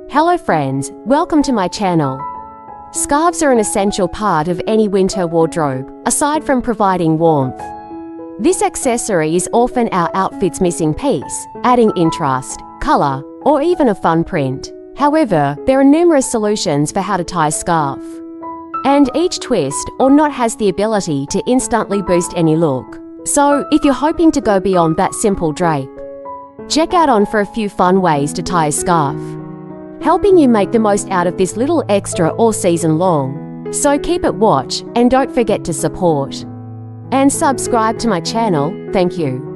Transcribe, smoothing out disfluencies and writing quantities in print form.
Hello friends, welcome to my channel. Scarves are an essential part of any winter wardrobe, aside from providing warmth. This accessory is often our outfit's missing piece, adding interest, color, or even a fun print. However, there are numerous solutions for how to tie a scarf. And each twist or knot has the ability to instantly boost any look. So, if you're hoping to go beyond that simple drape, check out on for a few fun ways to tie a scarf, helping you make the most out of this little extra all season long. So keep it watch and don't forget to support and subscribe to my channel. Thank you.